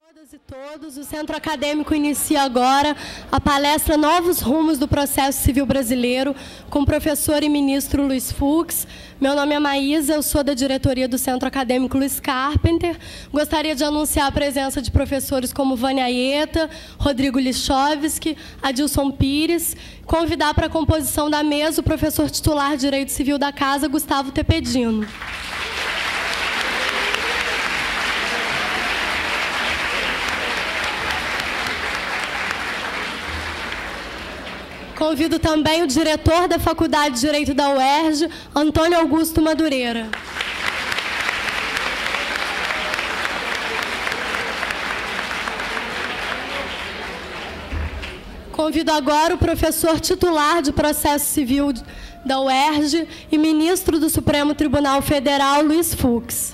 Todas e todos, o Centro Acadêmico inicia agora a palestra Novos Rumos do Processo Civil Brasileiro, com o professor e ministro Luiz Fux. Meu nome é Maísa, eu sou da diretoria do Centro Acadêmico Luiz Carpenter. Gostaria de anunciar a presença de professores como Vânia Aieta, Rodrigo Lichowski, Adilson Pires. Convidar para a composição da mesa o professor titular de Direito Civil da Casa, Gustavo Tepedino. Convido também o diretor da Faculdade de Direito da UERJ, Antônio Augusto Madureira. Convido agora o professor titular de Processo Civil da UERJ e ministro do Supremo Tribunal Federal, Luiz Fux.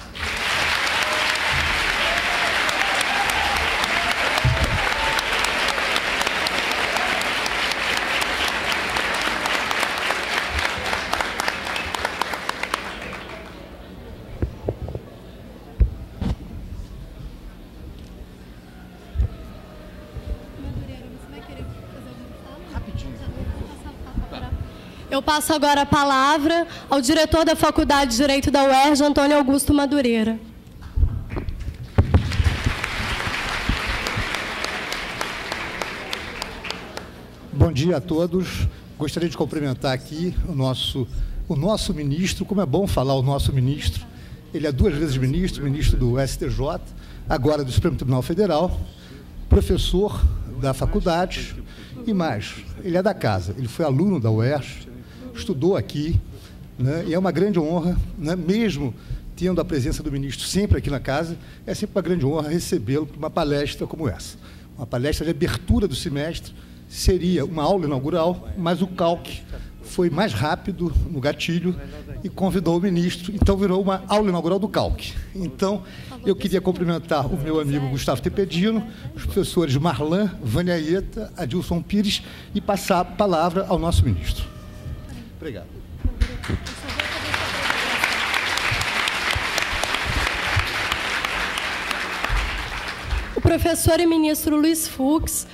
Eu passo agora a palavra ao diretor da Faculdade de Direito da UERJ, Antônio Augusto Madureira. Bom dia a todos. Gostaria de cumprimentar aqui o nosso ministro. Como é bom falar o nosso ministro. Ele é 2 vezes ministro do STJ, agora do Supremo Tribunal Federal, professor da faculdade e mais, ele é da casa. Ele foi aluno da UERJ, estudou aqui, né, e é uma grande honra, né, mesmo tendo a presença do ministro sempre aqui na casa, é sempre uma grande honra recebê-lo para uma palestra como essa. Uma palestra de abertura do semestre, seria uma aula inaugural, mas o CALC foi mais rápido no gatilho e convidou o ministro, então virou uma aula inaugural do CALC. Então, eu queria cumprimentar o meu amigo Gustavo Tepedino, os professores Marlan, Vânia Aieta, Adilson Pires, e passar a palavra ao nosso ministro. Obrigado. O professor e ministro Luiz Fux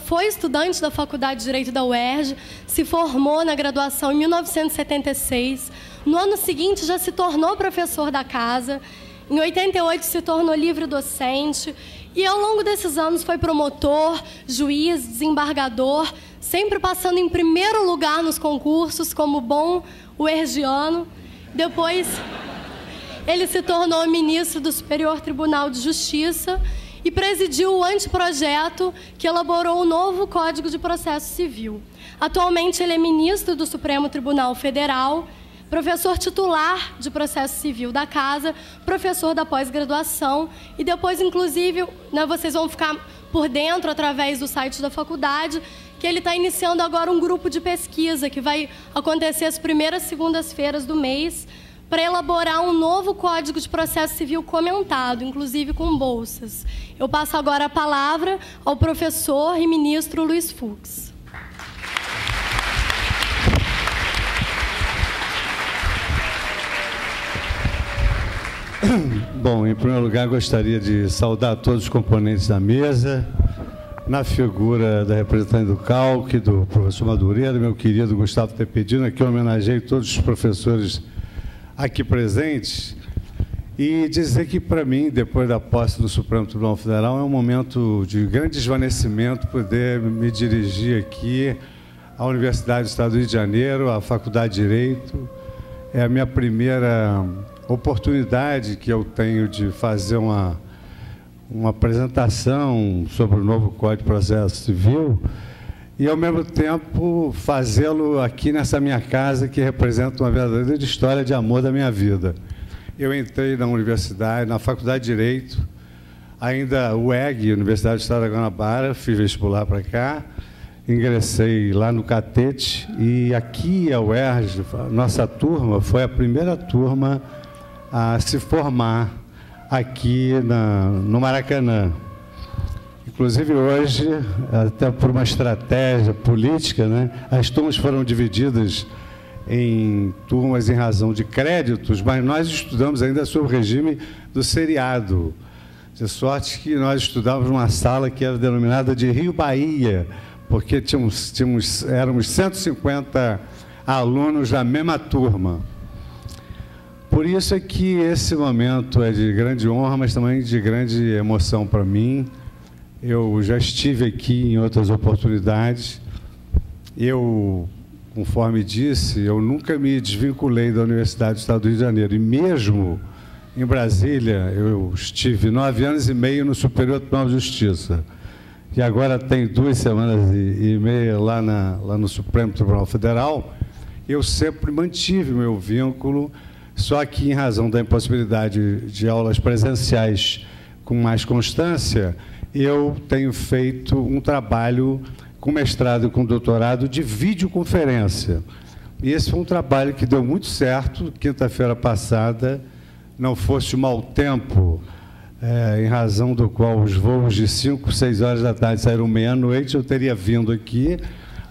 foi estudante da Faculdade de Direito da UERJ, se formou na graduação em 1976. No ano seguinte, já se tornou professor da casa. Em 88, se tornou livre docente. E, ao longo desses anos, foi promotor, juiz, desembargador, sempre passando em primeiro lugar nos concursos, como bom uergiano. Depois, ele se tornou ministro do Superior Tribunal de Justiça e presidiu o anteprojeto que elaborou o novo Código de Processo Civil. Atualmente, ele é ministro do Supremo Tribunal Federal, professor titular de Processo Civil da Casa, professor da pós-graduação, e depois, inclusive, né, vocês vão ficar por dentro, através do site da faculdade, que ele está iniciando agora um grupo de pesquisa que vai acontecer as primeiras segundas-feiras do mês, para elaborar um novo Código de Processo Civil comentado, inclusive com bolsas. Eu passo agora a palavra ao professor e ministro Luiz Fux. Bom, em primeiro lugar, gostaria de saudar todos os componentes da mesa, na figura da representante do CALC, do professor Madureira, meu querido Gustavo Tepedino, aqui eu homenageio todos os professores aqui presentes, e dizer que, para mim, depois da posse do Supremo Tribunal Federal, é um momento de grande desvanecimento poder me dirigir aqui à Universidade do Estado do Rio de Janeiro, à Faculdade de Direito. É a minha primeira oportunidade que eu tenho de fazer uma apresentação sobre o novo Código de Processo Civil e, ao mesmo tempo, fazê-lo aqui nessa minha casa, que representa uma verdadeira história de amor da minha vida. Eu entrei na universidade, na Faculdade de Direito, ainda UEG, Universidade do Estado da Guanabara, fiz vestibular para cá, ingressei lá no Catete, e aqui a UERJ, nossa turma, foi a primeira turma a se formar aqui no Maracanã. Inclusive, hoje, até por uma estratégia política, né, as turmas foram divididas em turmas em razão de créditos, mas nós estudamos ainda sobre o regime do seriado. de sorte que nós estudávamos numa sala que era denominada de Rio Bahia, porque éramos 150 alunos da mesma turma. Por isso é que esse momento é de grande honra, mas também de grande emoção para mim. Eu já estive aqui em outras oportunidades. Eu, conforme disse, eu nunca me desvinculei da Universidade do Estado do Rio de Janeiro. E mesmo em Brasília, eu estive 9 anos e meio no Superior Tribunal de Justiça. E agora tem 2 semanas e meia lá no Supremo Tribunal Federal. Eu sempre mantive meu vínculo, só que em razão da impossibilidade de aulas presenciais com mais constância, eu tenho feito um trabalho com mestrado e com doutorado de videoconferência. E esse foi um trabalho que deu muito certo. Quinta-feira passada, não fosse o mau tempo, em razão do qual os voos de 5, 6 horas da tarde saíram meia-noite, eu teria vindo aqui,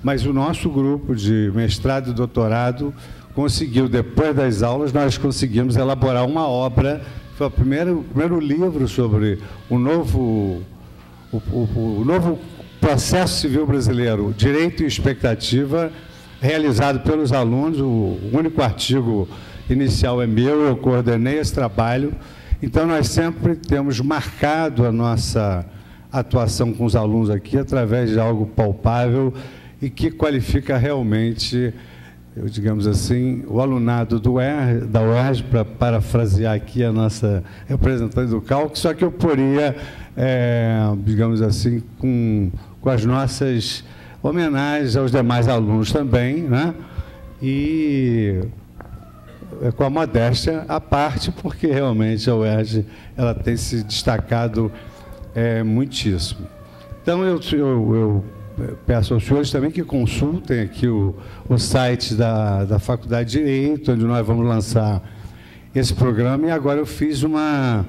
mas o nosso grupo de mestrado e doutorado conseguiu, depois das aulas, nós conseguimos elaborar uma obra, foi o primeiro livro sobre o novo processo civil brasileiro, Direito e Expectativa, realizado pelos alunos. O único artigo inicial é meu, eu coordenei esse trabalho. Então, nós sempre temos marcado a nossa atuação com os alunos aqui através de algo palpável e que qualifica realmente, digamos assim, o alunado da UERJ, para parafrasear aqui a nossa representante do CALC, só que eu poria, digamos assim, com as nossas homenagens aos demais alunos também, né? E com a modéstia à parte, porque realmente a UERJ ela tem se destacado muitíssimo. Então, eu peço aos senhores também que consultem aqui o site da Faculdade de Direito, onde nós vamos lançar esse programa, e agora eu fiz uma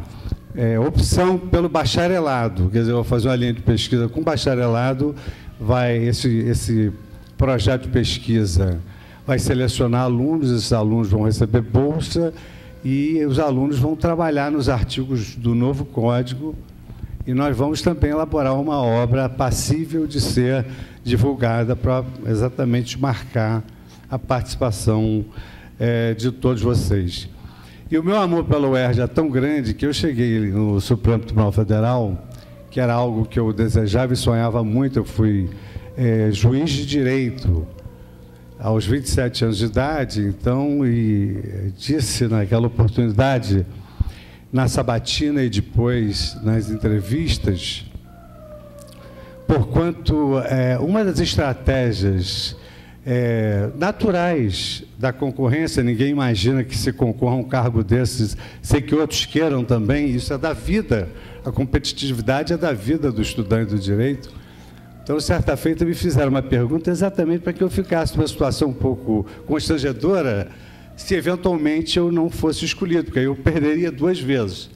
opção pelo bacharelado, quer dizer, eu vou fazer uma linha de pesquisa com bacharelado, esse projeto de pesquisa vai selecionar alunos, esses alunos vão receber bolsa e os alunos vão trabalhar nos artigos do novo Código, e nós vamos também elaborar uma obra passível de ser divulgada para exatamente marcar a participação de todos vocês. E o meu amor pela UERJ é tão grande que eu cheguei no Supremo Tribunal Federal, que era algo que eu desejava e sonhava muito. Eu fui juiz de direito aos 27 anos de idade, então, e disse naquela oportunidade, na sabatina e depois nas entrevistas, porquanto uma das estratégias naturais da concorrência, ninguém imagina que se concorra a um cargo desses sem que outros queiram também, isso é da vida, a competitividade é da vida do estudante do direito. Então, certa feita, me fizeram uma pergunta exatamente para que eu ficasse numa situação um pouco constrangedora se eventualmente eu não fosse escolhido, porque aí eu perderia 2 vezes.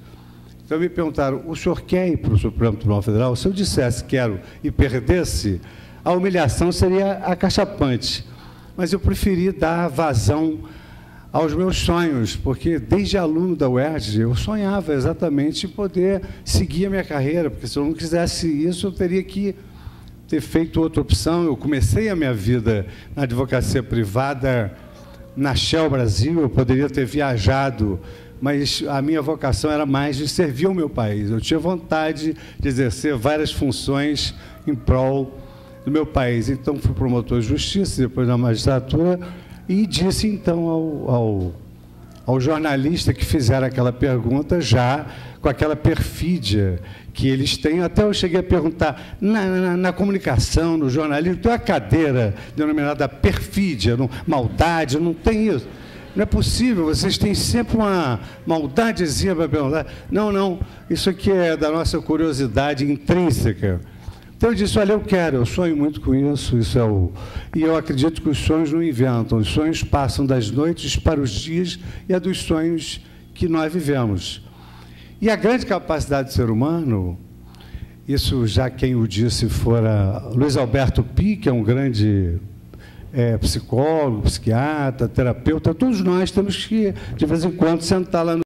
Então, me perguntaram, o senhor quer ir para o Supremo Tribunal Federal? Se eu dissesse quero e perdesse, a humilhação seria acachapante. Mas eu preferi dar vazão aos meus sonhos, porque desde aluno da UERJ eu sonhava exatamente em poder seguir a minha carreira, porque se eu não quisesse isso, eu teria que ter feito outra opção. Eu comecei a minha vida na advocacia privada, na Shell Brasil, eu poderia ter viajado, mas a minha vocação era mais de servir ao meu país. Eu tinha vontade de exercer várias funções em prol do meu país. Então, fui promotor de justiça, depois na magistratura, e disse, então, ao jornalista que fizeram aquela pergunta, já com aquela perfídia que eles têm. Até eu cheguei a perguntar, na comunicação, no jornalismo, tem uma cadeira denominada perfídia, maldade, não tem isso. Não é possível, vocês têm sempre uma maldadezinha para perguntar. Não, isso aqui é da nossa curiosidade intrínseca. Então eu disse, olha, eu sonho muito com isso, e eu acredito que os sonhos não inventam, os sonhos passam das noites para os dias, e é dos sonhos que nós vivemos. E a grande capacidade do ser humano, isso já quem o disse fora Luiz Alberto Pie, que é um grande psicólogo, psiquiatra, terapeuta, todos nós temos que, de vez em quando, sentar lá no